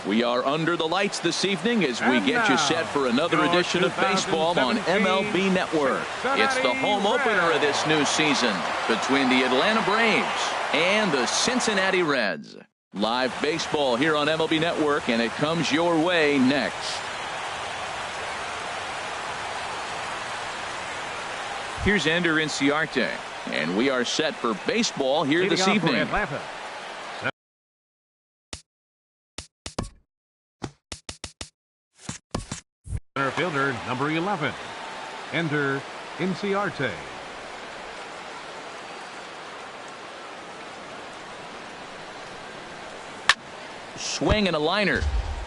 We are under the lights this evening as we get you set for another edition of baseball on MLB Network. It's the home opener of this new season between the Atlanta Braves and the Cincinnati Reds. Live baseball here on MLB Network, and it comes your way next. Here's Ender Inciarte, and we are set for baseball here this evening. Center fielder number 11, Ender Inciarte. Swing and a liner.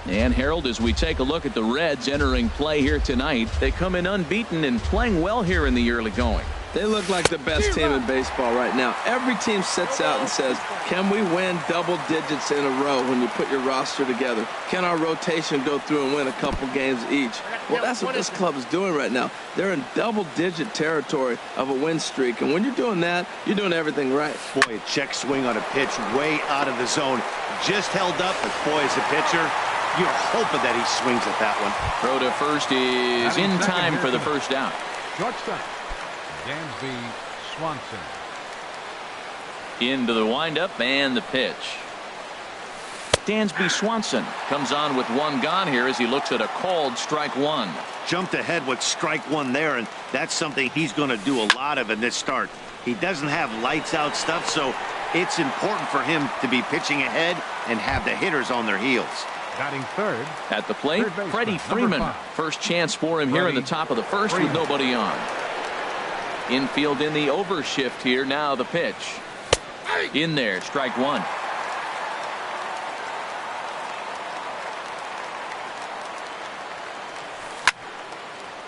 And Harold, as we take a look at the Reds entering play here tonight, they come in unbeaten and playing well here in the early going. They look like the best team in baseball right now. Every team sits out and says, can we win double digits in a row when you put your roster together? Can our rotation go through and win a couple games each? Well, that's what this club is doing right now. They're in double-digit territory of a win streak, and when you're doing that, you're doing everything right. Boy, a check swing on a pitch way out of the zone. Just held up, but boy, as a pitcher, you're hoping that he swings at that one. Throw to first is in time for the first out. Shortstop, Dansby Swanson. Into the windup and the pitch. Dansby Swanson comes on with one gone here as he looks at a called strike one. Jumped ahead with strike one there, and that's something he's going to do a lot of in this start. He doesn't have lights out stuff, so it's important for him to be pitching ahead and have the hitters on their heels. Batting third. At the plate, Freddie Freeman. First chance for him here in the top of the first with nobody on. Infield in the overshift here. Now the pitch. In there, strike one.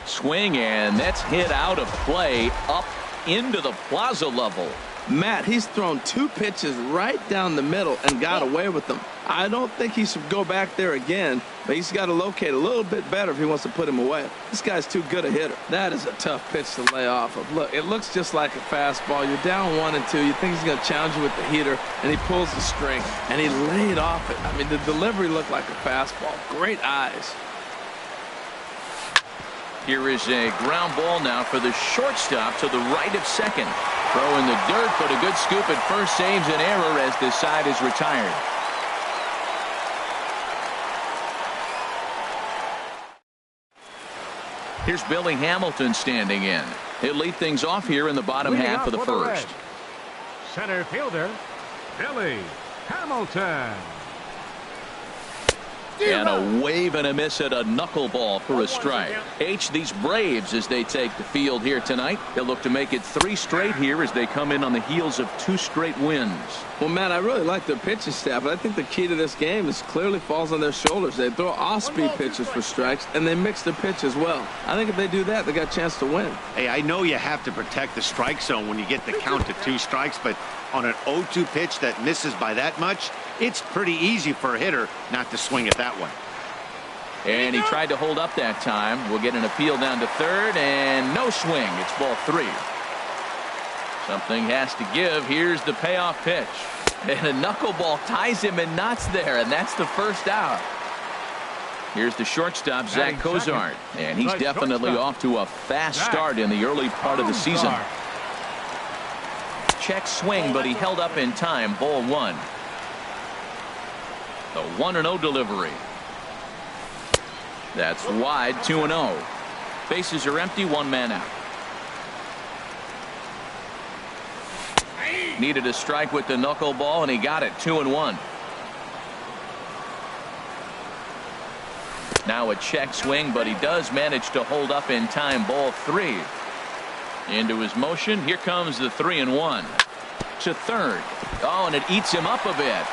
Swing, and that's hit out of play up into the plaza level. Matt, he's thrown two pitches right down the middle and got away with them. I don't think he should go back there again, but he's got to locate a little bit better if he wants to put him away. This guy's too good a hitter. That is a tough pitch to lay off of. Look, it looks just like a fastball. You're down 1-2. You think he's going to challenge you with the heater, and he pulls the string, and he laid off it. I mean, the delivery looked like a fastball. Great eyes. Here is a ground ball now for the shortstop to the right of second. Throw in the dirt, but a good scoop at first saves an error as this side is retired. Here's Billy Hamilton standing in. He'll lead things off here in the bottom half of the first. Center fielder, Billy Hamilton. And a wave and a miss at a knuckleball for a strike. These Braves, as they take the field here tonight, they'll look to make it 3 straight here as they come in on the heels of 2 straight wins. Well, Matt, I really like their pitching staff, but I think the key to this game is clearly falls on their shoulders. They throw off-speed pitches for strikes, and they mix the pitch as well. I think if they do that, they got a chance to win. Hey, I know you have to protect the strike zone when you get the count to 2 strikes, but on an 0-2 pitch that misses by that much, it's pretty easy for a hitter not to swing at that one. And he tried to hold up that time. We'll get an appeal down to third, and no swing. It's ball 3. Something has to give. Here's the payoff pitch. And a knuckleball ties him in knots there, and that's the first out. Here's the shortstop, Zach Cozart, and he's definitely off to a fast start in the early part of the season. Check swing, but he held up in time. Ball 1. The 1-0 delivery. That's wide. 2-0. Bases are empty. 1 man out. Needed a strike with the knuckleball, and he got it. 2-1. Now a check swing, but he does manage to hold up in time. Ball 3. Into his motion. Here comes the 3-1 to third. Oh, and it eats him up a bit.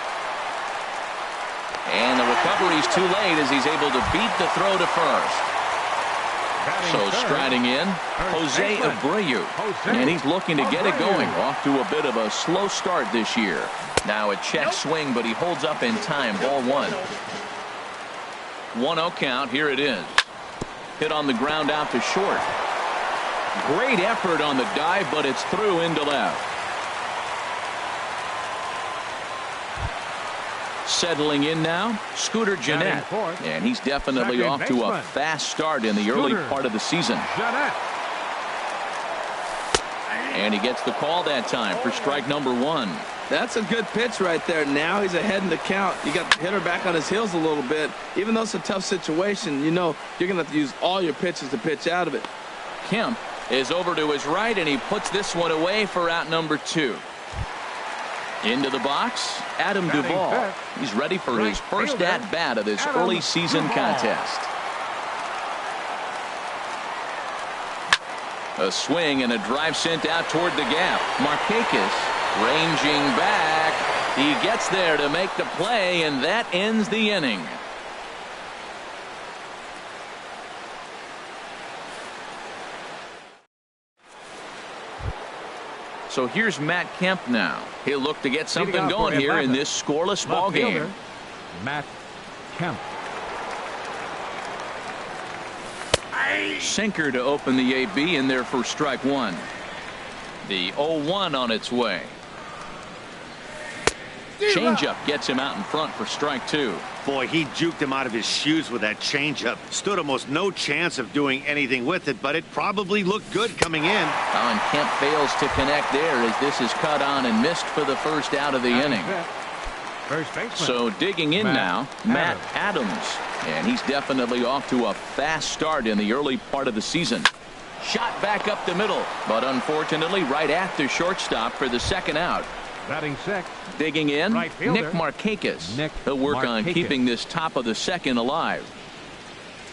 And the recovery's too late as he's able to beat the throw to first. So striding in, Jose Abreu. And he's looking to get it going. Off to a bit of a slow start this year. Now a check swing, but he holds up in time. Ball 1. 1-0 count. Here it is. Hit on the ground out to short. Great effort on the dive, but it's through into left. Settling in now, Scooter Gennett, and he's definitely off to a fast start in the early part of the season. And he gets the call that time for strike number 1. That's a good pitch right there. Now he's ahead in the count. You got the hitter back on his heels a little bit. Even though it's a tough situation, you know you're going to have to use all your pitches to pitch out of it. Kemp is over to his right, and he puts this one away for out number 2. Into the box, Adam Duvall. He's ready for his first at-bat of this early season contest. A swing and a drive sent out toward the gap. Markakis ranging back. He gets there to make the play, and that ends the inning. So here's Matt Kemp now. He'll look to get something going here in this scoreless ball game. Matt Kemp. Sinker to open the AB in there for strike 1. The 0-1 on its way. Changeup gets him out in front for strike 2. Boy, he juked him out of his shoes with that changeup. Stood almost no chance of doing anything with it, but it probably looked good coming in. And Kemp fails to connect there as this is cut on and missed for the first out of the inning. First baseman. So digging in now, Matt Adams. And he's definitely off to a fast start in the early part of the season. Shot back up the middle, but unfortunately right at the shortstop for the second out. Batting sixth. Digging in, Right fielder, Nick Markakis. Nick He'll work on Markakis. keeping this top of the second alive.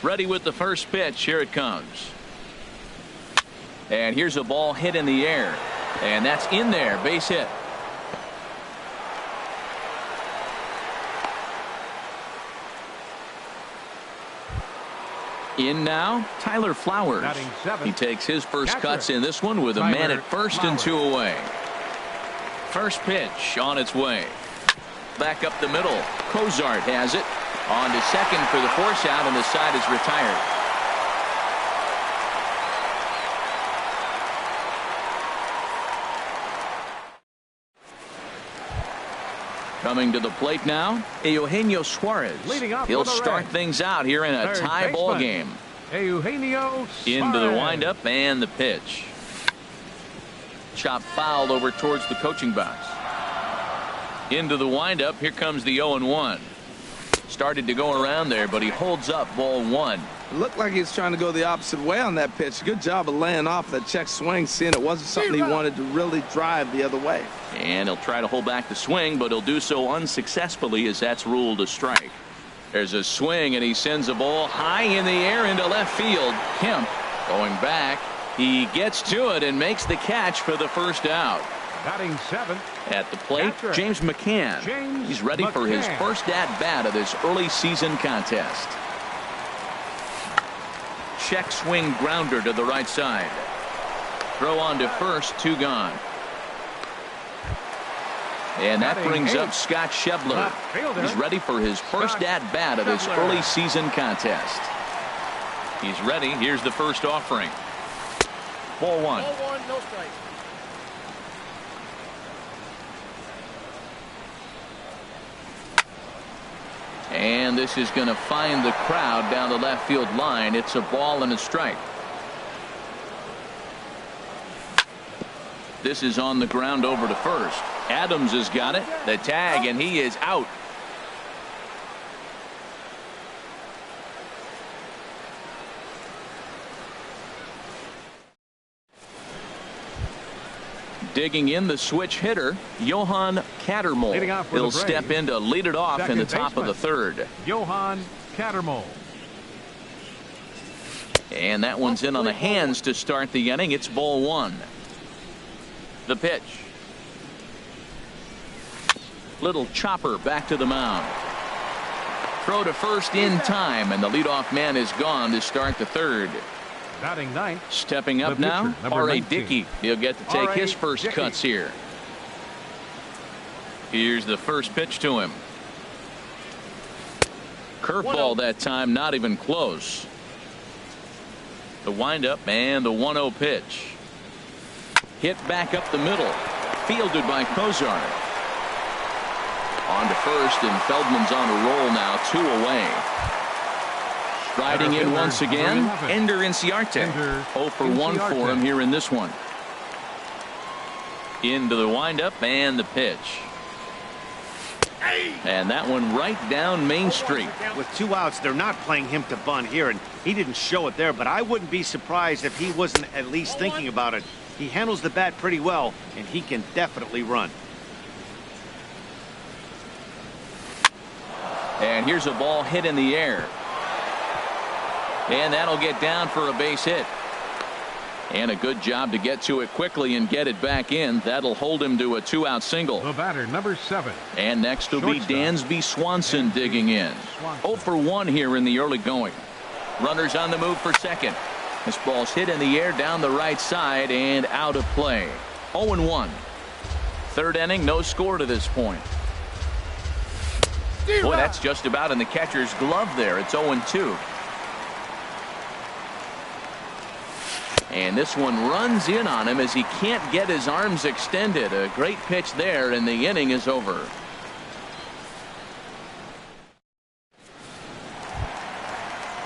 Ready with the first pitch. Here it comes. And here's a ball hit in the air. And that's in there. Base hit. In now, Tyler Flowers. Batting seventh. He takes his first Catcher. cuts in this one with a man at first and 2 away. First pitch on its way. Back up the middle. Cozart has it. On to second for the force out, and the side is retired. Coming to the plate now, Eugenio Suarez. Leading off He'll with a start red. things out here in a Third tie ball baseman. game. Eugenio Into the Suarez. windup and the pitch. Chop foul over towards the coaching box. Into the windup. Here comes the 0-1. Started to go around there, but he holds up ball 1. It looked like he was trying to go the opposite way on that pitch. Good job of laying off that check swing, seeing it wasn't something he wanted to really drive the other way. And he'll try to hold back the swing, but he'll do so unsuccessfully as that's ruled a strike. There's a swing, and he sends a ball high in the air into left field. Kemp going back. He gets to it and makes the catch for the first out. Batting seventh. At the plate, Catcher. James McCann. He's ready for his McCann. first at-bat of this early season contest. Check swing grounder to the right side. Throw on to first, 2 gone. And that Batting brings up eighth. Scott Schebler. Left fielder. He's ready for his first Scott at-bat of this Schebler. early season contest. He's ready. Here's the first offering. Ball 1. No strike. And this is going to find the crowd down the left field line. It's a ball and a strike. This is on the ground over to first. Adams has got it. The tag, and he is out. Digging in, the switch hitter, Johan Leading Cattermole. off for He'll the step Braves. in to lead it off in the Second top of the baseman. third. Johan Cattermole. And that one's in on the hands to start the inning. It's ball 1. The pitch. Little chopper back to the mound. Throw to first in time, and the leadoff man is gone to start the third. Batting ninth. Stepping up The now, pitcher, number R.A. 19. Dickey. He'll get to take R.A. his first Dickey. cuts here. Here's the first pitch to him. Curveball that time, not even close. The windup and the 1-0 pitch. Hit back up the middle. Fielded by Cozart. On to first, and Feldman's on a roll now, 2 away. Striding in once again, Ender Inciarte. 0 for 1 for him here in this one. Into the windup and the pitch. And that one right down Main Street. With 2 outs, they're not playing him to bunt here, and he didn't show it there, but I wouldn't be surprised if he wasn't at least thinking about it. He handles the bat pretty well, and he can definitely run. And here's a ball hit in the air. And that'll get down for a base hit. And a good job to get to it quickly and get it back in. That'll hold him to a 2-out single. The batter, number 7. And next will be Dansby Swanson digging in. 0 for 1 here in the early going. Runners on the move for second. This ball's hit in the air down the right side and out of play. 0-1. Third inning, no score to this point. Boy, that's just about in the catcher's glove there. It's 0-2. And this one runs in on him as he can't get his arms extended. A great pitch there, and the inning is over.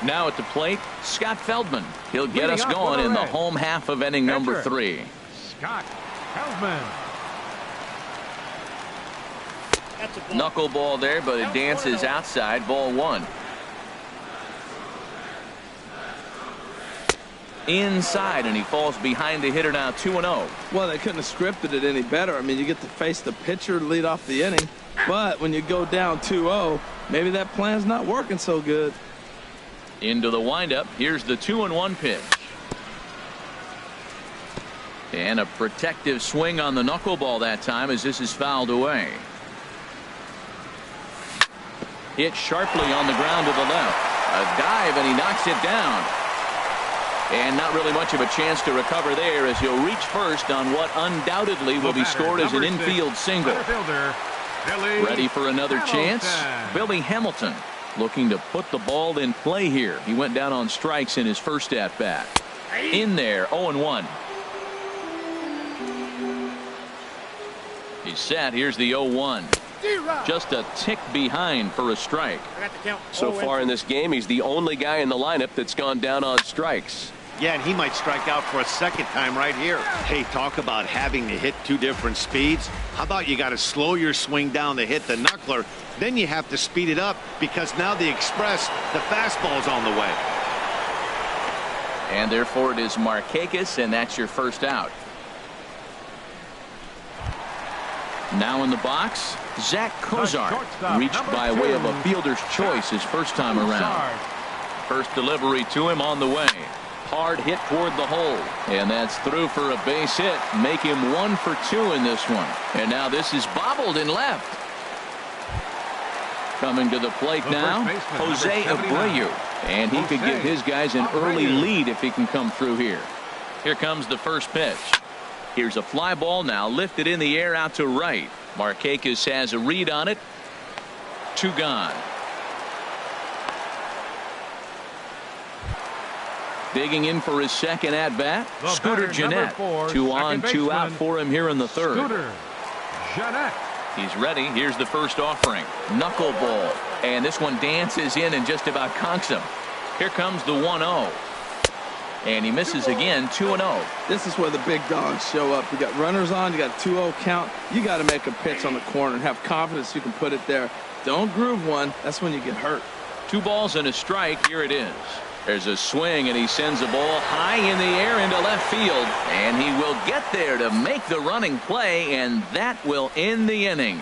Now at the plate, Scott Feldman. He'll get us going in the home half of inning number 3. Scott Feldman. Knuckleball there, but it dances outside. Ball 1. Inside, and he falls behind the hitter now, 2-0. Well, they couldn't have scripted it any better. I mean, you get to face the pitcher, lead off the inning. But when you go down 2-0, maybe that plan's not working so good. Into the windup. Here's the 2-1 pitch. And a protective swing on the knuckleball that time as this is fouled away. Hit sharply on the ground to the left. A dive, and he knocks it down. And not really much of a chance to recover there as he'll reach first on what undoubtedly will be scored as an infield single. Ready for another chance? Billy Hamilton looking to put the ball in play here. He went down on strikes in his first at-bat. In there, 0-1. He's set. Here's the 0-1. Just a tick behind for a strike. So far in this game, he's the only guy in the lineup that's gone down on strikes. Yeah, and he might strike out for a second time right here. Hey, talk about having to hit 2 different speeds. How about you got to slow your swing down to hit the knuckler, then you have to speed it up because now the express, the fastball's on the way. And therefore it is Markakis, and that's your first out. Now in the box, Zach Kozar reached by way of a fielder's choice his first time around. First delivery to him on the way. Hard hit toward the hole, and that's through for a base hit. Make him 1 for 2 in this one. And now this is bobbled in left. Coming to the plate now, Jose Abreu, and he could give his guys an early lead if he can come through here. Here comes the first pitch. Here's a fly ball now lifted in the air out to right. Markakis has a read on it. 2 gone. Digging in for his second at bat, Scooter Gennett. 2 on, 2 out for him here in the third. Scooter Gennett. He's ready. Here's the first offering. Knuckleball. And this one dances in and just about conks him. Here comes the 1-0. And he misses again, 2-0. This is where the big dogs show up. You got runners on, you got 2-0 count. You got to make a pitch on the corner and have confidence you can put it there. Don't groove one. That's when you get hurt. 2 balls and a strike. Here it is. There's a swing, and he sends a ball high in the air into left field. And he will get there to make the running play, and that will end the inning.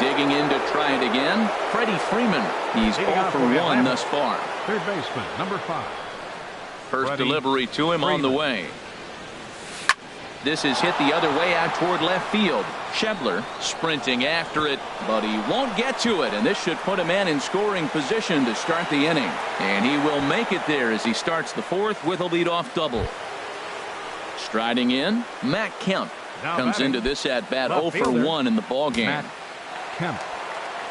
Digging in to try it again, Freddie Freeman. He's 0 for 1 thus far. Third baseman, number 5. First delivery to him on the way. This is hit the other way out toward left field. Schebler sprinting after it, but he won't get to it, and this should put a man in scoring position to start the inning. And he will make it there as he starts the 4th with a leadoff double. Striding in, Matt Kemp comes into this at bat 0 for 1 in the ball game. Kemp.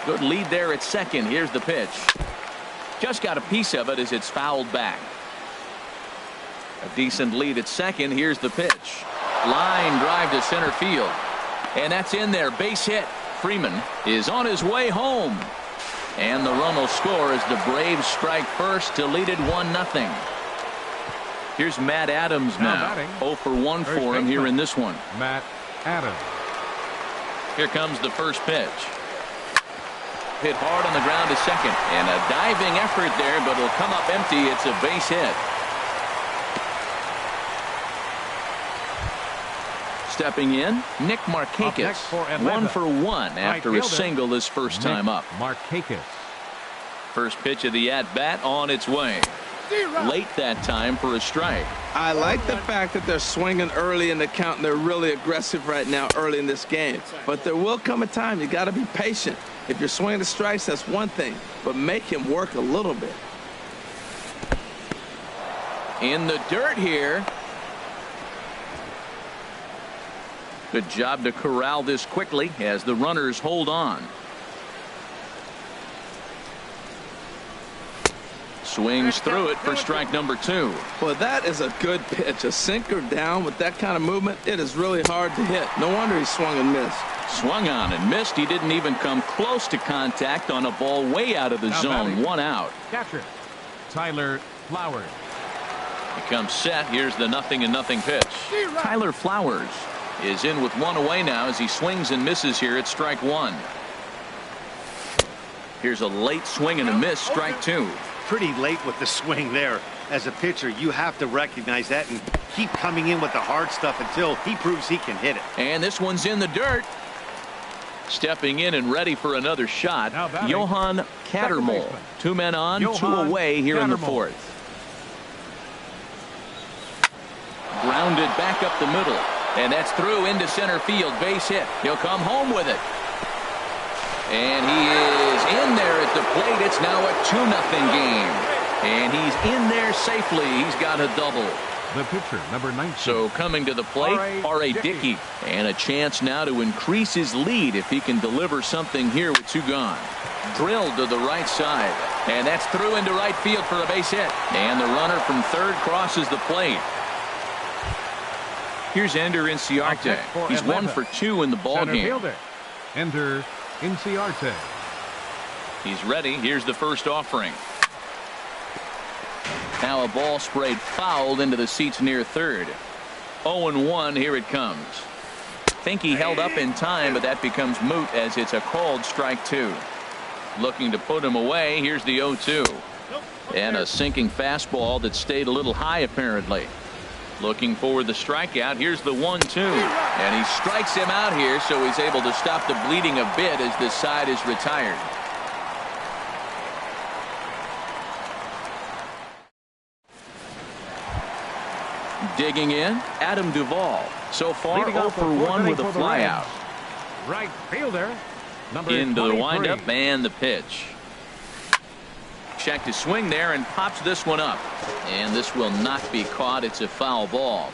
Good lead there at second. Here's the pitch. Just got a piece of it as it's fouled back. A decent lead at second. Here's the pitch. Line drive to center field. And that's in there. Base hit. Freeman is on his way home. And the run will score as the Braves strike first to lead it 1-0. Here's Matt Adams now. 0 for 1 for him here in this one. Matt Adams. Here comes the first pitch. Hit hard on the ground to second. And a diving effort there, but it'll come up empty. It's a base hit. Stepping in, Nick Markakis. 1 for 1 after a single his first time up. Markakis. First pitch of the at-bat on its way. Late that time for a strike. I like the fact that they're swinging early in the count, and they're really aggressive right now early in this game. But there will come a time you got to be patient. If you're swinging the strikes, that's one thing, but make him work a little bit. In the dirt here. Good job to corral this quickly as the runners hold on. Swings through it for strike number 2. Well, that is a good pitch. A sinker down with that kind of movement, it is really hard to hit. No wonder he swung and missed. Swung on and missed. He didn't even come close to contact on a ball way out of the zone. 1 out. Catcher Tyler Flowers. He comes set. Here's the 0-0 pitch. Tyler Flowers is in with 1 away now as he swings and misses here at strike 1. Here's a late swing and a miss. Strike 2. Pretty late with the swing there. As a pitcher, you have to recognize that and keep coming in with the hard stuff until he proves he can hit it. And this one's in the dirt. Stepping in and ready for another shot, Johan Cattermole. 2 men on, 2 away here in the 4th. Grounded back up the middle. And that's through into center field. Base hit. He'll come home with it. And he is in there at the plate. It's now a 2-0 game. And he's in there safely. He's got a double. The pitcher, number 19. So coming to the plate, R.A. Dickey. And a chance now to increase his lead if he can deliver something here with 2 gone. Drilled to the right side. And that's through into right field for a base hit. And the runner from third crosses the plate. Here's Ender Inciarte. He's 1 for 2 in the ball game. Ender Inciarte. He's ready. Here's the first offering. Now a ball sprayed fouled into the seats near third. 0-1. Here it comes. Think he held up in time, but that becomes moot as it's a called strike 2. Looking to put him away. Here's the 0-2. And a sinking fastball that stayed a little high apparently. Looking for the strikeout. Here's the 1-2. And he strikes him out here, so he's able to stop the bleeding a bit as this side is retired. Digging in, Adam Duvall. So far, 0 for 1 with a flyout. Right fielder, number into 23. the windup and the pitch. Checked his swing there and pops this one up. And this will not be caught. It's a foul ball.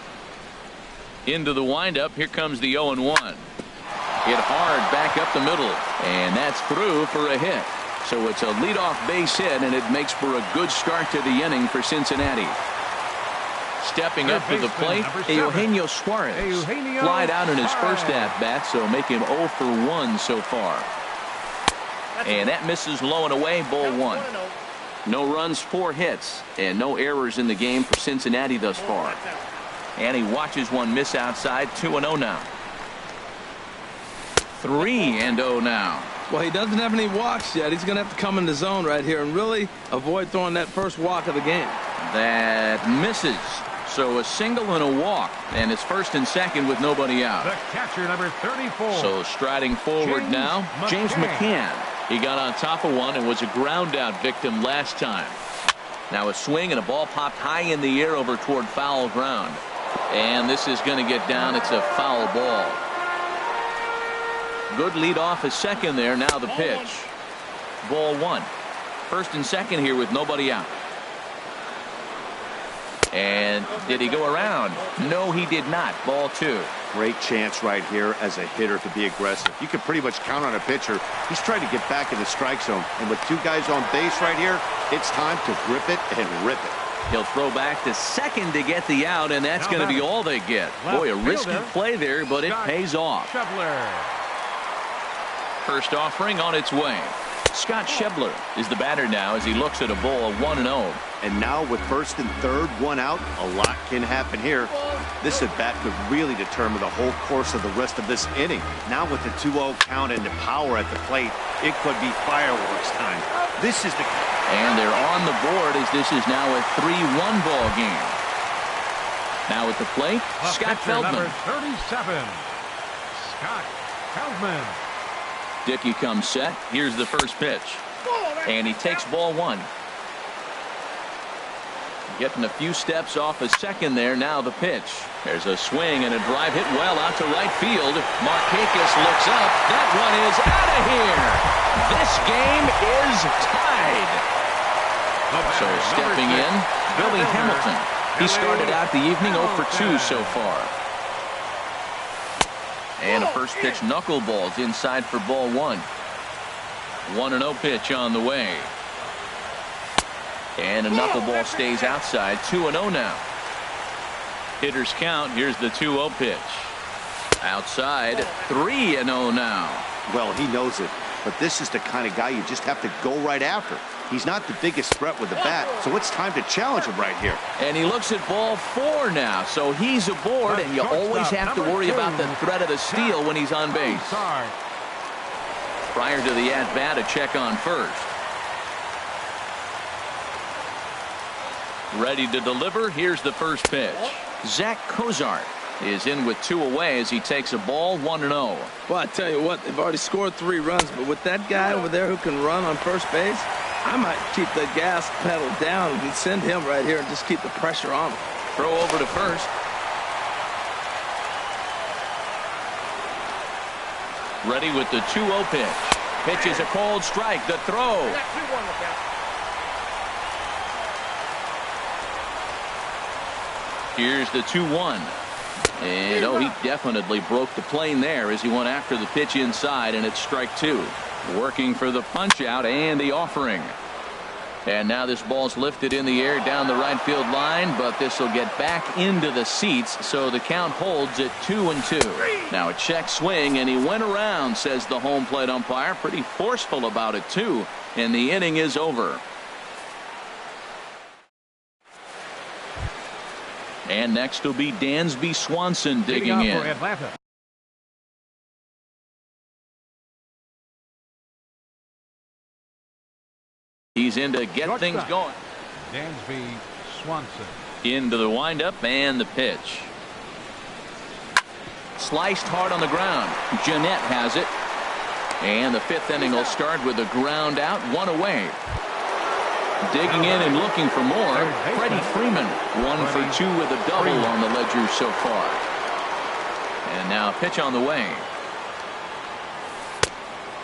Into the windup. Here comes the 0-1. Hit hard back up the middle. And that's through for a hit. So it's a leadoff base hit, and it makes for a good start to the inning for Cincinnati. Stepping up to the plate, Eugenio Suarez. Flied out in his first at-bat, so make him 0 for 1 so far. And that misses low and away, ball 1. No runs, 4 hits, and no errors in the game for Cincinnati thus far. And he watches one miss outside. 2-0 now. 3-0 now. Well, he doesn't have any walks yet. He's going to have to come in the zone right here and really avoid throwing that first walk of the game. That misses. So a single and a walk, and it's first and second with nobody out. The catcher, number 34. So striding forward now, James McCann. He got on top of one and was a ground out victim last time. Now a swing and a ball popped high in the air over toward foul ground. And this is going to get down. It's a foul ball. Good lead off a second there. Now the pitch. Ball 1. First and second here with nobody out. And did he go around? No, he did not. Ball 2. Great chance right here as a hitter to be aggressive. You can pretty much count on a pitcher. He's trying to get back in the strike zone. And with 2 guys on base right here, it's time to grip it and rip it. He'll throw back to second to get the out, and that's going to be all they get. Boy, a risky play there, but it pays off. First offering on its way. Scott Schebler is the batter now as he looks at a ball 1-0. And now with first and third, one out, a lot can happen here. This at bat could really determine the whole course of the rest of this inning. Now with the 2-0 count and the power at the plate, it could be fireworks time. This is the... And they're on the board as this is now a 3-1 ball game. Now at the plate, Scott Feldman. Number 37, Scott Feldman. Dickey comes set. Here's the first pitch. And he takes ball one. Getting a few steps off a second there. Now the pitch. There's a swing and a drive hit well out to right field. Markakis looks up. That one is out of here. This game is tied. So stepping in, Billy Hamilton. He started out the evening 0 for 2 so far. And a first pitch knuckleballs inside for ball one. 1-0 pitch on the way. And a knuckleball stays outside. 2-0 now. Hitters count. Here's the 2-0 pitch. Outside. 3-0 now. Well, he knows it. But this is the kind of guy you just have to go right after. He's not the biggest threat with the bat, so it's time to challenge him right here. And he looks at ball 4 now, so he's aboard, and you always have to worry about the threat of the steal when he's on base. Prior to the at-bat, a check on first. Ready to deliver. Here's the first pitch. Zach Cozart is in with 2 away as he takes a ball 1-0. Well, I tell you what, they've already scored 3 runs, but with that guy over there who can run on first base, I might keep the gas pedal down and send him right here and just keep the pressure on him. Throw over to first. Ready with the 2-0 pitch. Pitch is a cold strike. The throw. Here's the 2-1. And oh, he definitely broke the plane there as he went after the pitch inside, and it's strike 2. Working for the punch out and the offering. And now this ball's lifted in the air down the right field line, but this will get back into the seats, so the count holds at 2-2. Now a check swing, and he went around, says the home plate umpire. Pretty forceful about it too, and the inning is over. And next will be Dansby Swanson digging in. He's in to get things going. Dansby Swanson. Into the windup and the pitch. Sliced hard on the ground. Jeanette has it. And the 5th inning will start with a ground out, 1 away. Digging in and looking for more, Freddie Freeman. 1 for 2 with a double on the ledger so far. And now a pitch on the way.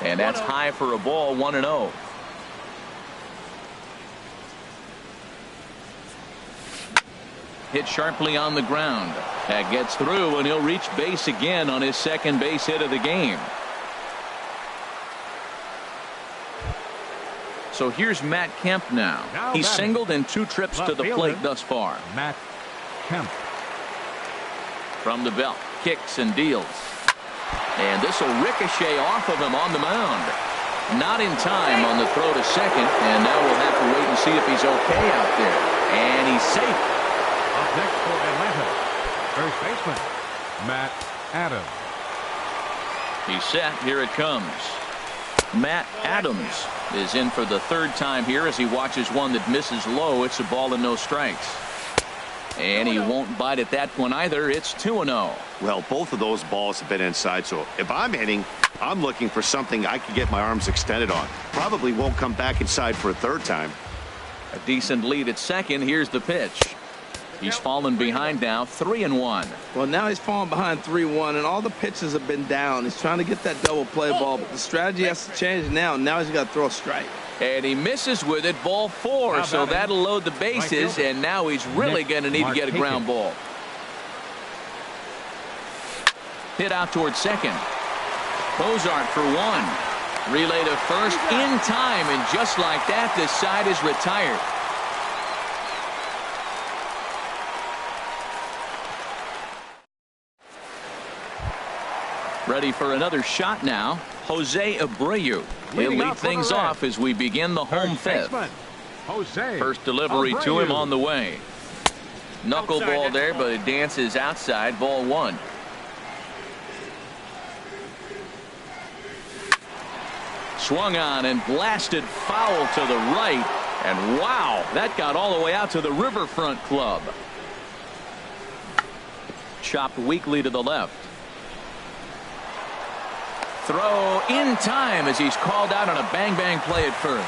And that's high for a ball, 1-0. Hit sharply on the ground. That gets through, and he'll reach base again on his second base hit of the game. So here's Matt Kemp now. He's singled in 2 trips to the plate thus far. Matt Kemp. From the belt, kicks and deals. And this will ricochet off of him on the mound. Not in time on the throw to second, and now we'll have to wait and see if he's okay out there. And he's safe. Up next for Atlanta, first baseman Matt Adams. He's set. Here it comes. Matt Adams is in for the 3rd time here as he watches one that misses low. It's a ball and no strikes. And he won't bite at that one either. It's 2-0. Well, both of those balls have been inside, so if I'm hitting, I'm looking for something I can get my arms extended on. Probably won't come back inside for a 3rd time. A decent lead at second. Here's the pitch. He's fallen behind now, 3-1. Well, now he's fallen behind 3-1, and all the pitches have been down. He's trying to get that double play ball, but the strategy has to change now. Now he's got to throw a strike. And he misses with it, ball 4, so that'll load the bases, and now he's really going to need to get a ground ball. Hit out towards second. Cozart for 1. Relay to first in time, and just like that, this side is retired. Ready for another shot now. Jose Abreu. He'll Leading lead off for the things Reds. off as we begin the home fifth. Baseman, Jose First delivery to Abreu. him on the way. Knuckleball there, but it dances outside. Ball one. Swung on and blasted foul to the right. And wow, that got all the way out to the Riverfront Club. Chopped weakly to the left. Throw in time as he's called out on a bang-bang play at first.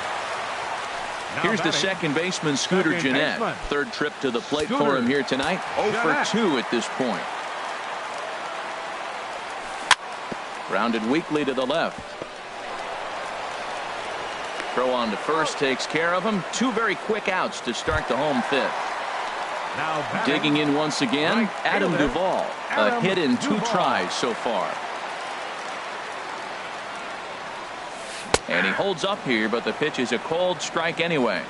Now Here's the batting, second baseman, Scooter second Gennett. baseman. Third trip to the plate Scooter for him here tonight. 0 for Gennett. 2 at this point. Grounded weakly to the left. Throw on to first takes care of him. 2 very quick outs to start the home fifth. Now batting, Digging in once again, right Adam fielder, Duvall. A Adam hit in 2 Duvall. tries so far. And he holds up here, but the pitch is a cold strike anyway.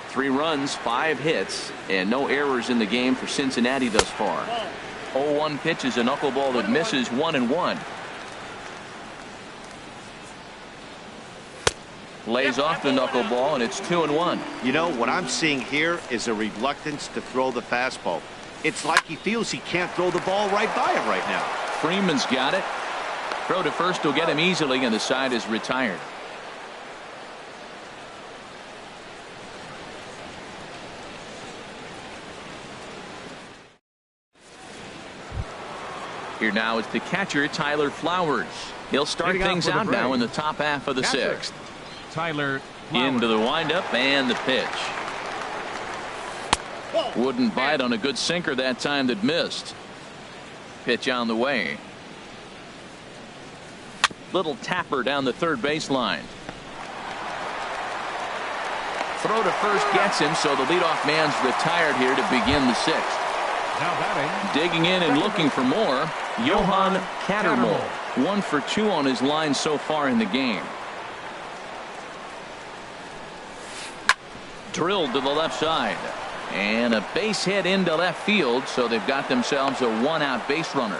3 runs, 5 hits, and no errors in the game for Cincinnati thus far. 0-1 pitch is a knuckleball that misses 1-1. Lays off the knuckleball, and it's 2-1. You know, what I'm seeing here is a reluctance to throw the fastball. It's like he feels he can't throw the ball right by him right now. Freeman's got it. Throw to first will get him easily, and the side is retired. Here now is the catcher, Tyler Flowers. He'll start Hitting out things for the out now in Braves. the top half of the Catcher, sixth. Tyler Flowers. Into the windup and the pitch. Wouldn't bite on a good sinker that time that missed. Pitch on the way. Little tapper down the third baseline. Throw to first gets him, so the leadoff man's retired here to begin the sixth. Now batting, Digging in and looking for more, Johan Cattermole. 1 for 2 on his line so far in the game. Drilled to the left side. And a base hit into left field, so they've got themselves a 1-out base runner.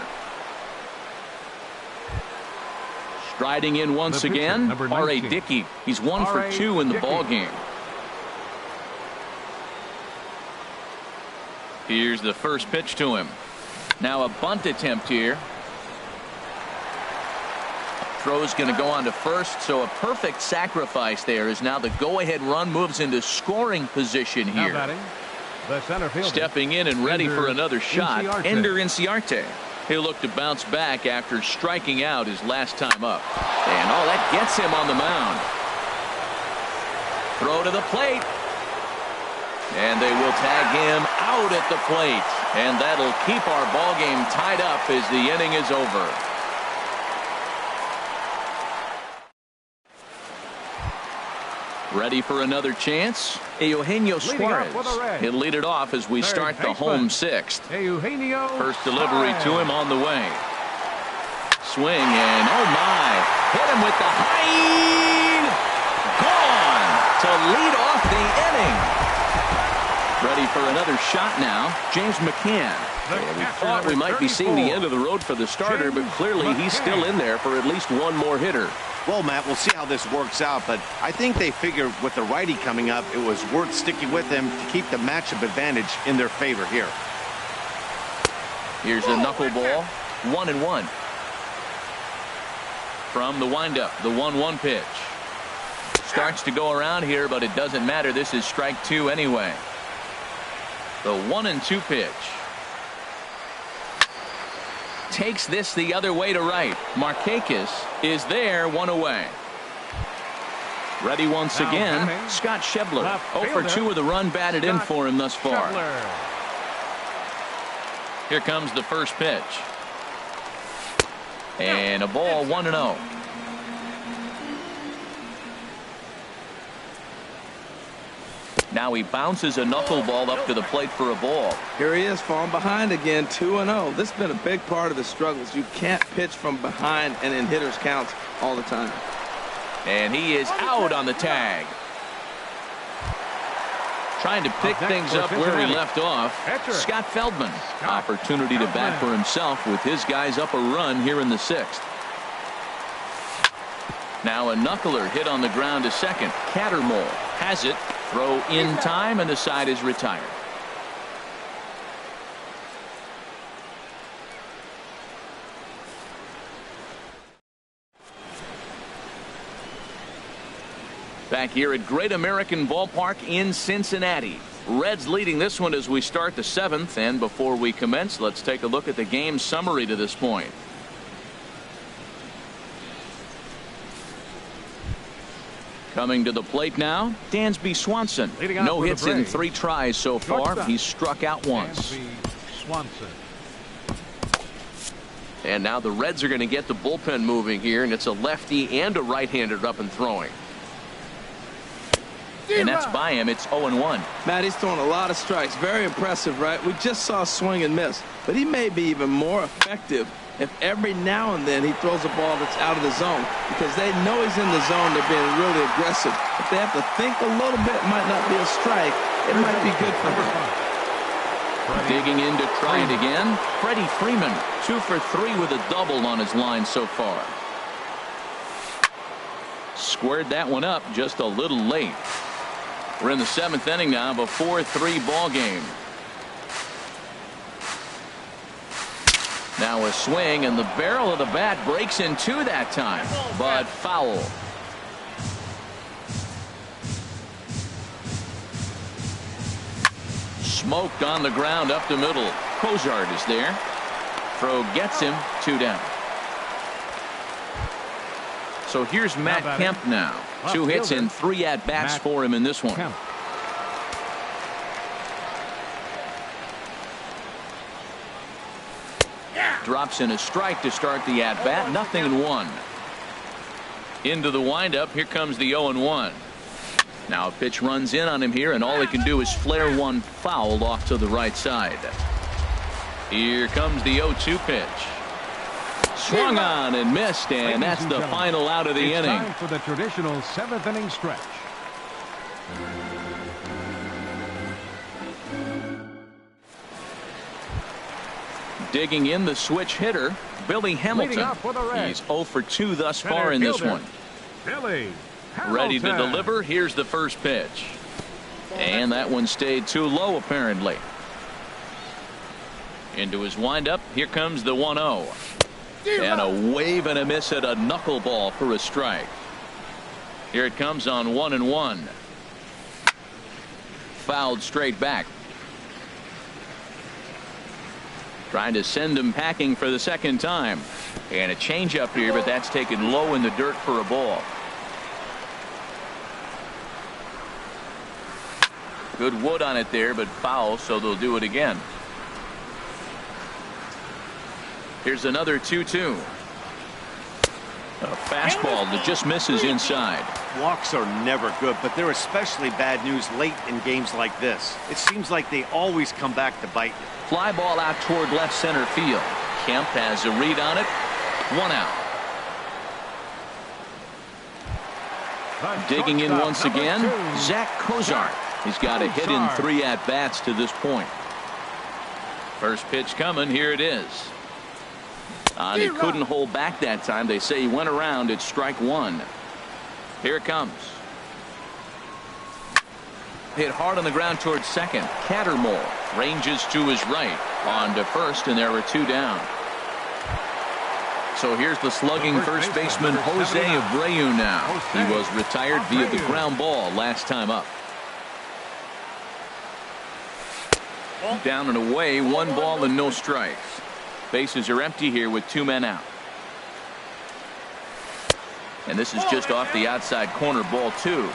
Striding in once The pitcher, again, number R.A. 19. Dickey. He's 1 for R.A. 2 in the Dickey. ball game. Here's the first pitch to him. Now a bunt attempt here. Throw's going to go on to first, so a perfect sacrifice there as now the go-ahead run moves into scoring position now here. batting, the center fielder. Stepping in and ready for Ender another shot, Inciarte. Ender Inciarte. He'll look to bounce back after striking out his last time up. And oh, that gets him on the mound. Throw to the plate. And they will tag him out at the plate. And that'll keep our ball game tied up as the inning is over. Ready for another chance? Eugenio Leading off Suarez. for the Reds. He'll lead it off as we Third start the baseman. home sixth. Eugenio First delivery Suarez. to him on the way. Swing and oh my. Hit him with the high. Gone to lead off the inning. Ready for another shot now. James McCann. The And we catcher, thought we number might be seeing the 34. end of the road for the starter, but James clearly he's McCann. still in there for at least one more hitter. Well, Matt, we'll see how this works out, but I think they figured with the righty coming up, it was worth sticking with him to keep the matchup advantage in their favor here. Here's the knuckleball. 1-1. From the windup, the 1-1 pitch. Starts to go around here, but it doesn't matter. This is strike 2 anyway. The 1-2 pitch. Takes this the other way to right. Markakis is there, 1 away. Ready once Now again, batting, Scott Schebler. left 0 for fielder, 2 with a run batted in Scott for him thus far. Schebler. Here comes the first pitch. And a ball, 1-0. Now he bounces a knuckleball up to the plate for a ball. Here he is, falling behind again, 2-0. This has been a big part of the struggles. You can't pitch from behind and in hitters' counts all the time. And he is out on the tag. Trying to pick Up next things for up where he Cincinnati. left off. Catcher, Scott Feldman. Scott Opportunity to bat Feldman. for himself with his guys up a run here in the sixth. Now a knuckler hit on the ground to second. Cattermole has it. Throw in time, and the side is retired. Back here at Great American Ballpark in Cincinnati. Reds leading this one as we start the 7th. And before we commence, let's take a look at the game summary to this point. Coming to the plate now, Dansby Swanson. No hits in 3 tries so far. He's struck out once. Swanson. And now the Reds are going to get the bullpen moving here, and it's a lefty and a right-hander up and throwing. And that's by him. It's 0-1. Matt, he's throwing a lot of strikes. Very impressive, right? We just saw swing and miss. But he may be even more effective if every now and then he throws a ball that's out of the zone, because they know he's in the zone. They're being really aggressive. If they have to think a little bit, it might not be a strike. It might be good for him. Digging in to try it again. Freddie Freeman, 2 for 3 with a double on his line so far. Squared that one up just a little late. We're in the 7th inning now of a 4-3 ball game. Now a swing, and the barrel of the bat breaks in 2 that time, but foul. Smoked on the ground up the middle. Cozart is there. Throw gets him, 2 down. So here's Matt Kemp now. 2 hits and 3 at-bats for him in this one. Kemp. Drops in a strike to start the at-bat. 0-1. Into the windup. Here comes the 0-1. Now a pitch runs in on him here, and all he can do is flare one foul off to the right side. Here comes the 0-2 pitch. Swung on and missed, and that's the final out of the inning. Time for the traditional 7th inning stretch. Digging in the switch hitter, Billy Hamilton. He's 0 for 2 thus far in this one. Billy Hamilton. Ready to deliver. Here's the first pitch. And that one stayed too low apparently. Into his windup. Here comes the 1-0. And a wave and a miss at a knuckleball for a strike. Here it comes on 1-1. Fouled straight back. Trying to send him packing for the second time. And a changeup here, but that's taken low in the dirt for a ball. Good wood on it there, but foul, so they'll do it again. Here's another 2-2. A fastball that just misses inside. Walks are never good, but they're especially bad news late in games like this. It seems like they always come back to bite you. Fly ball out toward left center field. Kemp has a read on it. 1 out. Digging in once again, Zach Cozart. He's got a hit in 3 at-bats to this point. First pitch coming. Here it is. And he couldn't hold back that time. They say he went around at strike 1. Here it comes. Hit hard on the ground towards second. Cattermole ranges to his right. On to first, and there were 2 down. So here's the slugging first baseman Jose Abreu now. He was retired via the ground ball last time up. Down and away, 1 ball and no strikes. Bases are empty here with 2 men out. And this is just off the outside corner, ball 2.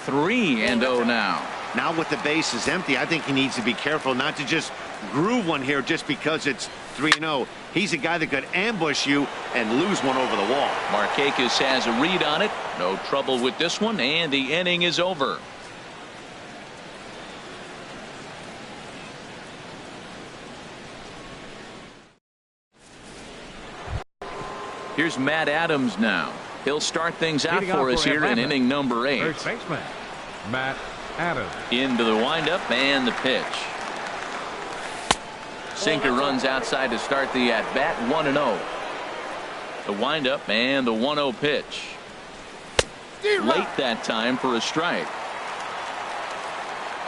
3-0 now. Now with the base is empty, I think he needs to be careful not to just groove one here just because it's 3-0. He's a guy that could ambush you and lose one over the wall. Markakis has a read on it. No trouble with this one, and the inning is over. Here's Matt Adams now. He'll start things out for us here in inning number 8. First baseman, Matt Adams. Into the windup and the pitch. Sinker runs outside to start the at-bat, 1-0. The windup and the 1-0 pitch. Late that time for a strike.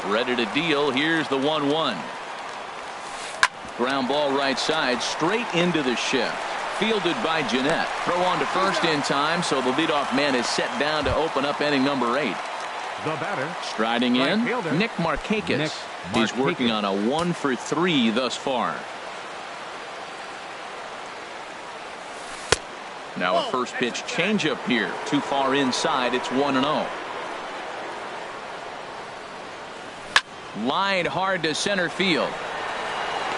Ready to deal. Here's the 1-1. Ground ball right side, straight into the shift. Fielded by Jeanette. Throw on to first in time, so the leadoff man is set down to open up inning number 8. The batter. Striding in, fielder, Nick Markakis. He's working on a 1 for 3 thus far. Now a first pitch changeup here. Too far inside. It's 1-0. Line hard to center field.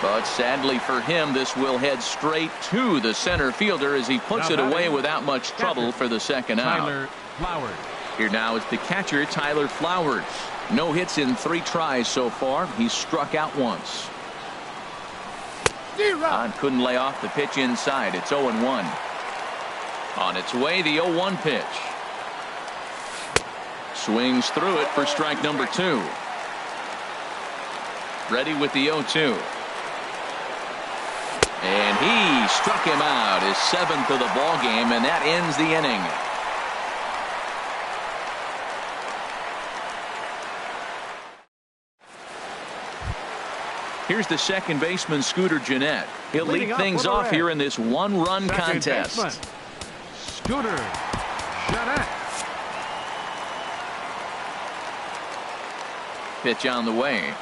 But sadly for him, this will head straight to the center fielder as he puts it away without much trouble for the second out. Tyler Flowers. Here now is the catcher, Tyler Flowers. No hits in 3 tries so far. He's struck out once. Couldn't lay off the pitch inside. It's 0-1. On its way, the 0-1 pitch. Swings through it for strike number 2. Ready with the 0-2. And he struck him out, his 7th of the ball game, and that ends the inning. Here's the second baseman, Scooter Jeanette. He'll lead things off here in this 1-run contest. Baseman, Scooter Jeanette. Pitch on the way.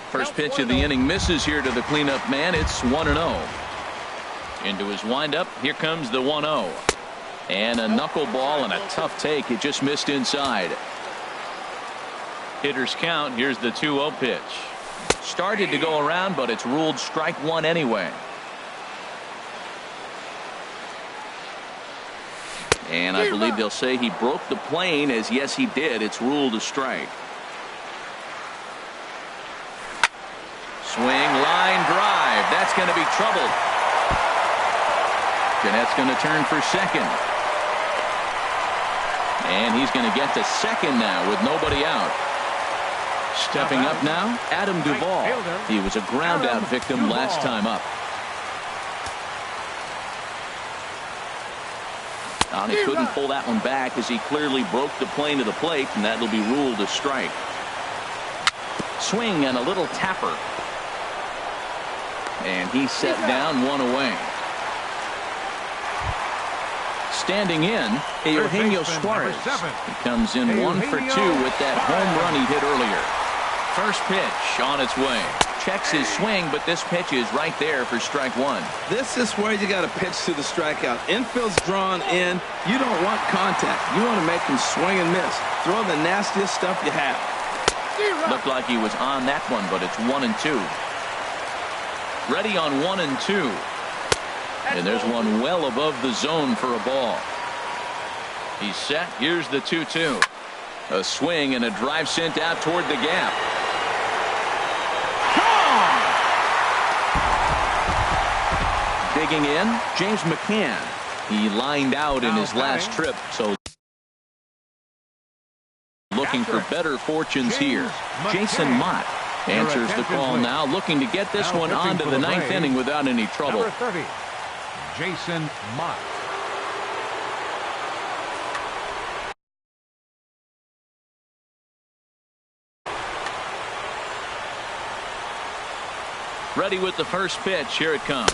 First pitch of the inning misses here to the cleanup man. It's 1-0. Into his windup. Here comes the 1-0. And a knuckleball and a tough take. It just missed inside. Hitters count. Here's the 2-0 pitch. Started to go around, but it's ruled strike 1 anyway. And I believe they'll say he broke the plane, as yes he did. It's ruled a strike. Swing, line drive. That's going to be trouble. Jeanette's going to turn for second. And he's going to get to second now with nobody out. Stepping up now, Adam Duvall. He was a ground out victim last time up. He couldn't pull that one back as he clearly broke the plane of the plate, and that'll be ruled a strike. Swing and a little tapper. And he's set down, 1 away. Standing in, Eugenio Suarez. He comes in 1 for 2 with that home run he hit earlier. First pitch on its way. Checks his swing, but this pitch is right there for strike 1. This is where you got to pitch to the strikeout. Infield's drawn in. You don't want contact. You want to make him swing and miss. Throw the nastiest stuff you have. Looked like he was on that one, but it's 1-2. Ready on 1-2. And there's one well above the zone for a ball. He's set. Here's the 2-2. A swing and a drive sent out toward the gap. Digging in, James McCann. He lined out in his last trip, so looking for better fortunes here. Jason Mott answers the call now, looking to get this one onto the 9th inning without any trouble. Number 30, Jason Mott. Ready with the first pitch. Here it comes.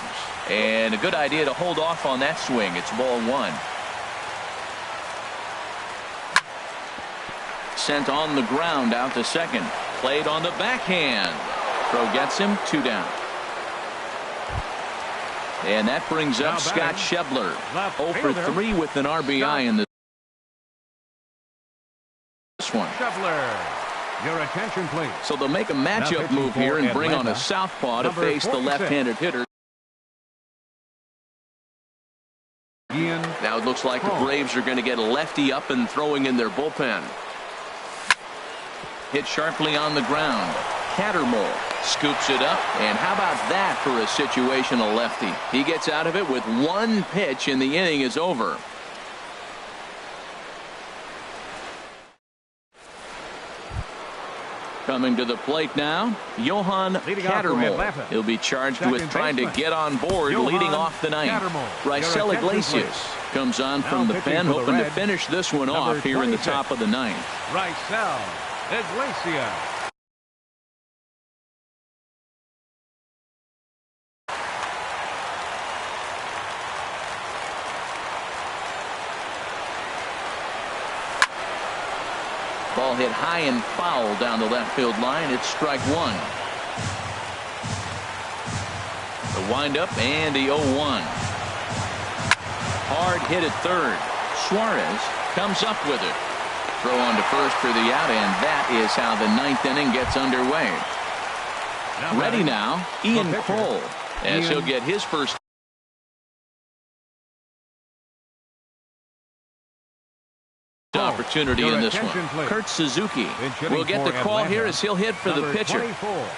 And a good idea to hold off on that swing. It's ball 1. Sent on the ground out to second. Played on the backhand. Throw gets him, 2 down. And that brings up Scott Schebler. 0 for 3 with an RBI in this one. Schebler. Your attention, please. So they'll make a matchup move here and bring on a southpaw to face the left-handed hitter. Now it looks like the Braves are going to get a lefty up and throwing in their bullpen. Hit sharply on the ground. Cattermole scoops it up, and how about that for a situational lefty? He gets out of it with 1 pitch, and the inning is over. Coming to the plate now, Johan Leading off for Cattermole. Atlanta. He'll be charged Second with trying to baseman, get on board, Johan leading off the ninth. Cattermole. Raisel Your attention, Iglesias please. comes on Now from the pitching pen, for the hoping to Reds, finish this one number off here in the 26. top of the ninth. Raisel Iglesias. Ball hit high and foul down the left field line. It's strike one. The windup and the 0-1. Hard hit at third. Suarez comes up with it. Throw on to first for the out, and that is how the ninth inning gets underway. Ready now, Ian Kroll, as he'll get his first opportunity in this one. Please. Kurt Suzuki will get the call here as he'll hit for the pitcher. 24,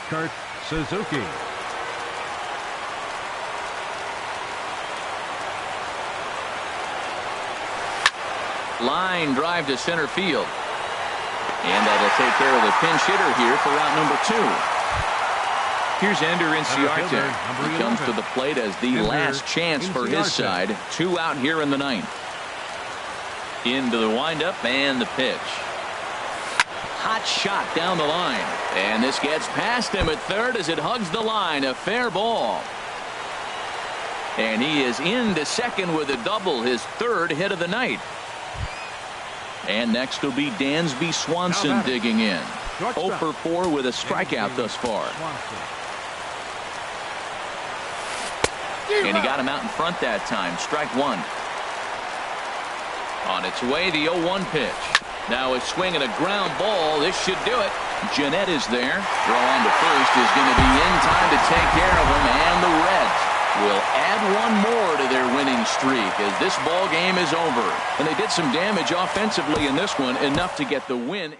Kurt Suzuki. Line drive to center field. And that'll take care of the pinch hitter here for route number 2. Here's Ender Inciarte. He comes to the plate as the last chance for his side. 2 out here in the ninth. Into the windup and the pitch. Hot shot down the line. And this gets past him at third as it hugs the line. A fair ball. And he is into second with a double, his third hit of the night. And next will be Dansby Swanson digging in. 0 for 4 with a strikeout thus far. And he got him out in front that time. Strike one. On its way, the 0-1 pitch. Now a swing and a ground ball. This should do it. Jeanette is there. Throw on to first is going to be in time to take care of him. And the Reds will add one more to their winning streak as this ball game is over. And they did some damage offensively in this one, enough to get the win.